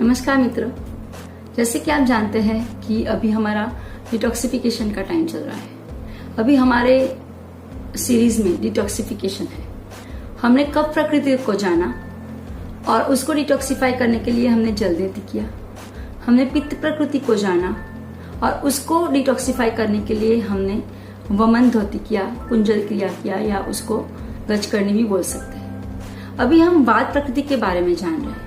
नमस्कार मित्रों, जैसे कि आप जानते हैं कि अभी हमारा डिटॉक्सिफिकेशन का टाइम चल रहा है। अभी हमारे सीरीज में डिटॉक्सिफिकेशन है। हमने कफ प्रकृति को जाना और उसको डिटॉक्सिफाई करने के लिए हमने जलनेति किया। हमने पित्त प्रकृति को जाना और उसको डिटॉक्सिफाई करने के लिए हमने वमन धोती किया, कुंजल क्रिया किया या उसको गजकरणी भी बोल सकते हैं। अभी हम वात प्रकृति के बारे में जान रहे हैं।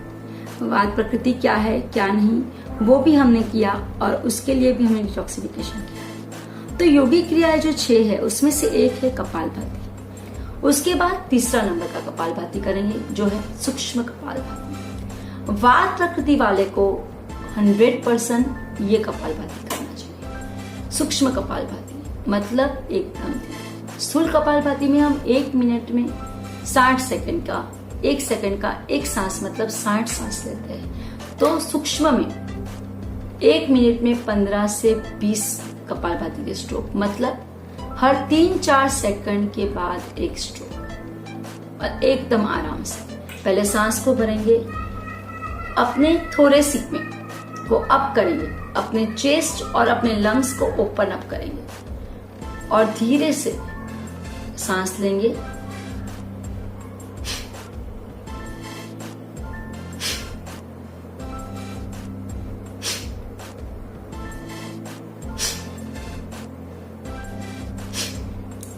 वात प्रकृति क्या है क्या नहीं वो भी हमने किया और उसके लिए भी हमने डिटॉक्सिफिकेशन किया। तो योगिक क्रियाएं जो 6 है उसमें से एक है कपालभाति। उसके बाद तीसरा नंबर का कपालभाति करेंगे जो है सूक्ष्म कपालभाति। वात प्रकृति वाले को 100% ये कपालभाति करना चाहिए। सूक्ष्म कपालभाति मतलब एकदम स्थूल कपालभाति में हम 1 मिनट में 60 सेकंड का 1 सेकंड का एक सांस मतलब 60 सांस लेते हैं। तो सूक्ष्म में 1 मिनट में 15 से 20 कपालभाति के स्ट्रोक मतलब हर 3-4 सेकंड के बाद एक स्ट्रोक और एकदम आराम से। पहले सांस को भरेंगे, अपने थोरेसिक में को अप करेंगे, अपने चेस्ट और अपने लंग्स को ओपन अप करेंगे और धीरे से सांस लेंगे।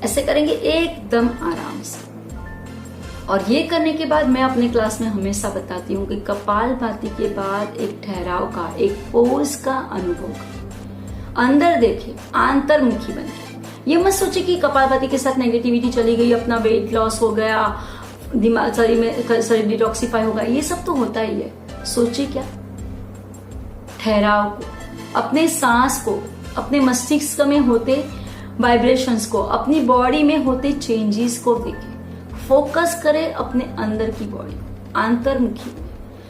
ऐसे करेंगे एकदम आराम से। और ये करने के बाद मैं अपने क्लास में हमेशा बताती हूँ कि कपालभाति के बाद एक ठहराव का, एक पोज का अनुभव का। अंदर देखे, अंतर्मुखी बने। ये मत सोचे कि कपालभाति के साथ नेगेटिविटी चली गई, अपना वेट लॉस हो गया, दिमाग शरीर डिटॉक्सिफाई होगा। ये सब तो होता ही है। सोचे क्या, ठहराव को, अपने सांस को, अपने मस्तिष्क में होते वाइब्रेशंस को, अपनी बॉडी में होते चेंजेस को देखें। फोकस करें अपने अंदर की बॉडी, अंतर्मुखी।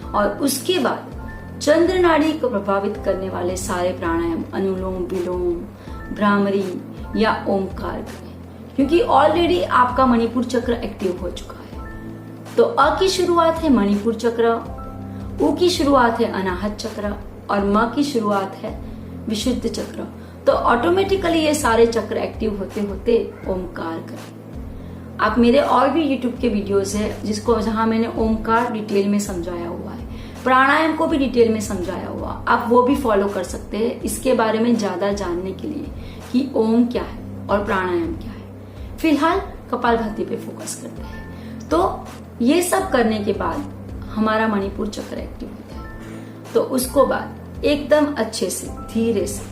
और उसके बाद चंद्र नाड़ी को प्रभावित करने वाले सारे प्राणायाम, अनुलोम विलोम, भ्रामरी या ओमकार करें, क्योंकि ऑलरेडी आपका मणिपुर चक्र एक्टिव हो चुका है। तो अ की शुरुआत है मणिपुर चक्र, उ की शुरुआत है अनाहत चक्र और म की शुरुआत है विशुद्ध चक्र। तो ऑटोमेटिकली ये सारे चक्र एक्टिव होते होते ओमकार करें। आप मेरे और भी यूट्यूब के वीडियोस है जहां मैंने ओमकार डिटेल में समझाया हुआ है, प्राणायाम को भी डिटेल में समझाया हुआ, आप वो भी फॉलो कर सकते हैं इसके बारे में ज्यादा जानने के लिए कि ओम क्या है और प्राणायाम क्या है। फिलहाल कपालभाति पे फोकस करते हैं। तो ये सब करने के बाद हमारा मणिपुर चक्र एक्टिव होता है। तो उसको बाद एकदम अच्छे से धीरे से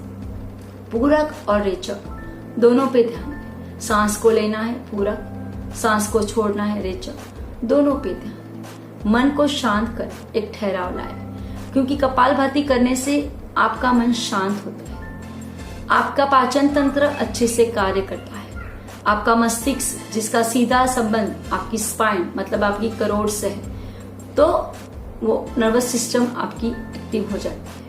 पूरक और रेचक दोनों पे ध्यान दें। सांस को लेना है पूरक, सांस को छोड़ना है रेचक, दोनों पे ध्यान। मन को शांत कर एक ठहराव लाए, क्योंकि कपालभाति करने से आपका मन शांत होता है, आपका पाचन तंत्र अच्छे से कार्य करता है, आपका मस्तिष्क जिसका सीधा संबंध आपकी स्पाइन मतलब आपकी करोड़ से है, तो वो नर्वस सिस्टम आपकी एक्टिव हो जाती है।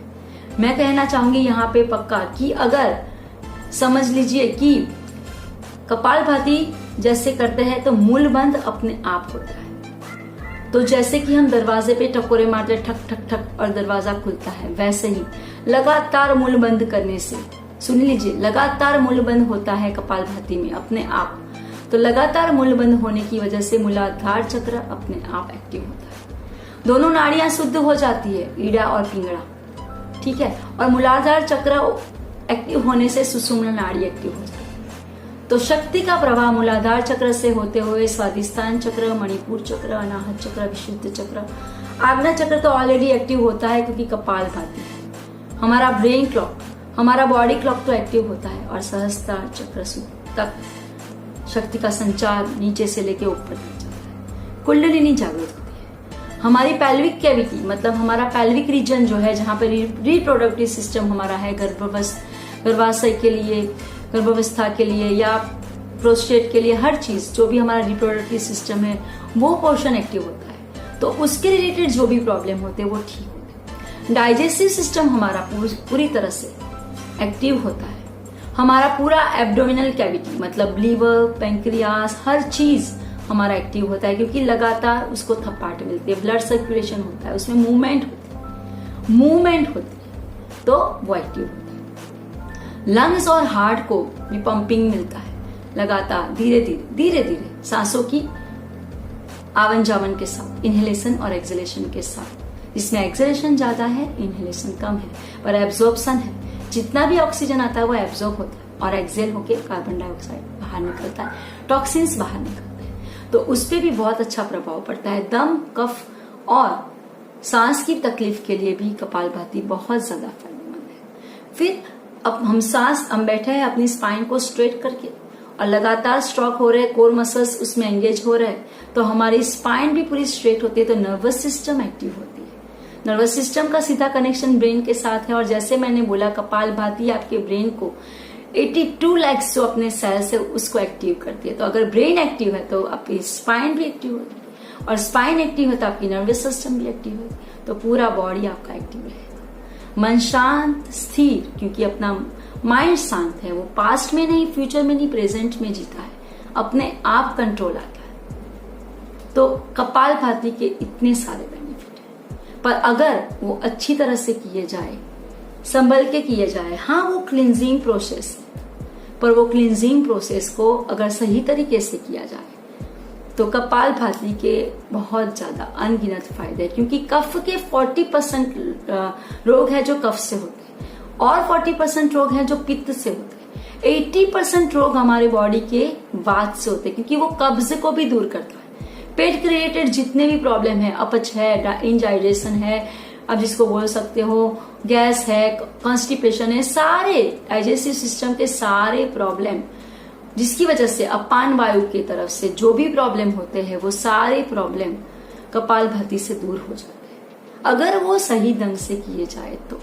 मैं कहना चाहूंगी यहाँ पे पक्का कि अगर समझ लीजिए कि कपालभाति जैसे करते हैं तो मूल बंद अपने आप होता है। तो जैसे कि हम दरवाजे पे टकोरे मारते ठक ठक ठक और दरवाजा खुलता है, वैसे ही लगातार मूल बंद करने से, सुन लीजिए, लगातार मूल बंद होता है कपालभाति में अपने आप। तो लगातार मूल बंद होने की वजह से मूलाधार चक्र अपने आप एक्टिव होता है। दोनों नाड़ियां शुद्ध हो जाती है, ईड़ा और पिंगड़ा, ठीक है। और मूलाधार चक्र एक्टिव होने से सुषुम्ना नाड़ी एक्टिव हो जाती है। तो शक्ति का प्रवाह मूलाधार चक्र से होते हुए स्वादिष्ठान चक्र, मणिपुर चक्र, अनाहत चक्र, विशुद्ध चक्र, आज्ञा चक्र तो ऑलरेडी एक्टिव होता है क्योंकि कपालभाति है। हमारा ब्रेन क्लॉक, हमारा बॉडी क्लॉक तो एक्टिव होता है और सहस्त्रार चक्र तक शक्ति का संचार नीचे से लेके ऊपर तक जाता है। कुंडलिनी जागृत हमारी पैल्विक कैविटी मतलब हमारा पैल्विक रीजन जो है, जहाँ पे रिप्रोडक्टिव सिस्टम हमारा है, गर्भाशय के लिए, गर्भावस्था के लिए या प्रोस्टेट के लिए, हर चीज जो भी हमारा रिप्रोडक्टिव सिस्टम है वो पोर्शन एक्टिव होता है। तो उसके रिलेटेड जो भी प्रॉब्लम होते हैं वो ठीक होते हैं। डाइजेस्टिव सिस्टम हमारा पूरी तरह से एक्टिव होता है। हमारा पूरा एब्डोमिनल कैविटी मतलब लीवर, पेंक्रियास, हर चीज हमारा एक्टिव होता है, क्योंकि लगातार उसको थपाट मिलती है, ब्लड सर्कुलेशन होता है, उसमें मूवमेंट होती है। मूवमेंट होती है तो वो एक्टिव होता है। लंग्स और हार्ट को भी पंपिंग मिलता है लगातार, धीरे धीरे सांसों की आवन जावन के साथ, इनहेलेशन और एक्सहेलेशन के साथ। जिसमें एक्सहेलेशन ज्यादा है, इनहेलेशन कम है, पर एब्जॉर्प्शन है। जितना भी ऑक्सीजन आता है वो एब्जॉर्ब होता है और एक्सहेल होकर कार्बन डाइऑक्साइड बाहर निकलता है, टॉक्सिन्स बाहर निकलते हैं, तो उस पर भी बहुत अच्छा प्रभाव पड़ता है। दम, कफ और सांस की तकलीफ के लिए भी कपालभाति बहुत ज्यादा फायदेमंद है। फिर अब हम बैठे हैं अपनी स्पाइन को स्ट्रेट करके और लगातार स्ट्रोक हो रहे, कोर मसल्स उसमें एंगेज हो रहे, तो हमारी स्पाइन भी पूरी स्ट्रेट होती है, तो नर्वस सिस्टम एक्टिव होती है। नर्वस सिस्टम का सीधा कनेक्शन ब्रेन के साथ है और जैसे मैंने बोला कपालभाति आपके ब्रेन को 82 लाख जो अपने सेल्स है उसको एक्टिव करती है। तो अगर ब्रेन एक्टिव है तो आपकी स्पाइन भी एक्टिव होती है और स्पाइन एक्टिव है तो आपकी नर्वस सिस्टम भी एक्टिव होती है, तो पूरा बॉडी आपका एक्टिव रहेगा। मन शांत स्थिर, क्योंकि अपना माइंड शांत है, वो पास्ट में नहीं, फ्यूचर में नहीं, प्रेजेंट में जीता है, अपने आप कंट्रोल आता है। तो कपालभाति के इतने सारे बेनिफिट हैं, पर अगर वो अच्छी तरह से किए जाए, संभल के किए जाए, हाँ वो क्लींजिंग प्रोसेस है, पर वो क्लींजिंग प्रोसेस को अगर सही तरीके से किया जाए तो कपालभाति के बहुत ज्यादा अनगिनत फायदे, क्योंकि कफ के 40% रोग है जो कफ से होते हैं और 40% रोग है जो पित्त से होते हैं। 80% रोग हमारे बॉडी के वात से होते हैं, क्योंकि वो कब्ज को भी दूर करता है। पेट के रिलेटेड जितने भी प्रॉब्लम है, अपच है, इंडाइजेशन है, अब जिसको बोल सकते हो गैस है, कॉन्स्टिपेशन है, सारे डाइजेस्टिव सिस्टम के सारे प्रॉब्लम जिसकी वजह से अपान वायु की तरफ से जो भी प्रॉब्लम होते हैं वो सारे प्रॉब्लम कपालभाति से दूर हो जाते हैं अगर वो सही ढंग से किए जाए तो।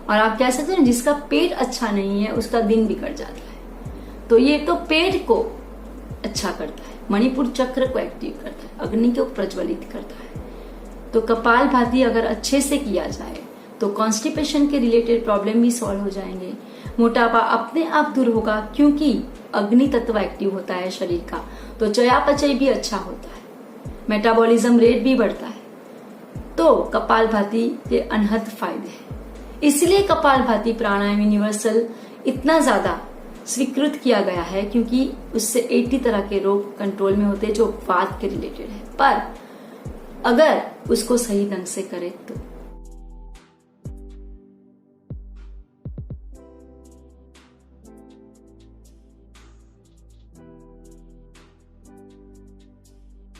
और आप कह सकते हैं जिसका पेट अच्छा नहीं है उसका दिन बिगड़ जाता है, तो ये तो पेट को अच्छा करता है, मणिपुर चक्र को एक्टिव करता है, अग्नि को प्रज्वलित करता है। तो कपालभाति अगर अच्छे से किया जाए तो कॉन्स्टिपेशन के रिलेटेड प्रॉब्लम भी सॉल्व हो जाएंगे, मोटापा अपने आप दूर होगा, क्योंकि अग्नि तत्व एक्टिव होता है शरीर का, तो चयापचय भी अच्छा होता है, मेटाबॉलिज्म रेट भी बढ़ता है। तो कपालभाति के अनहद फायदे हैं, इसलिए कपालभाति प्राणायाम यूनिवर्सल इतना ज्यादा स्वीकृत किया गया है, क्योंकि उससे 80 तरह के रोग कंट्रोल में होते हैं जो वात के रिलेटेड है। पर अगर उसको सही ढंग से करे तो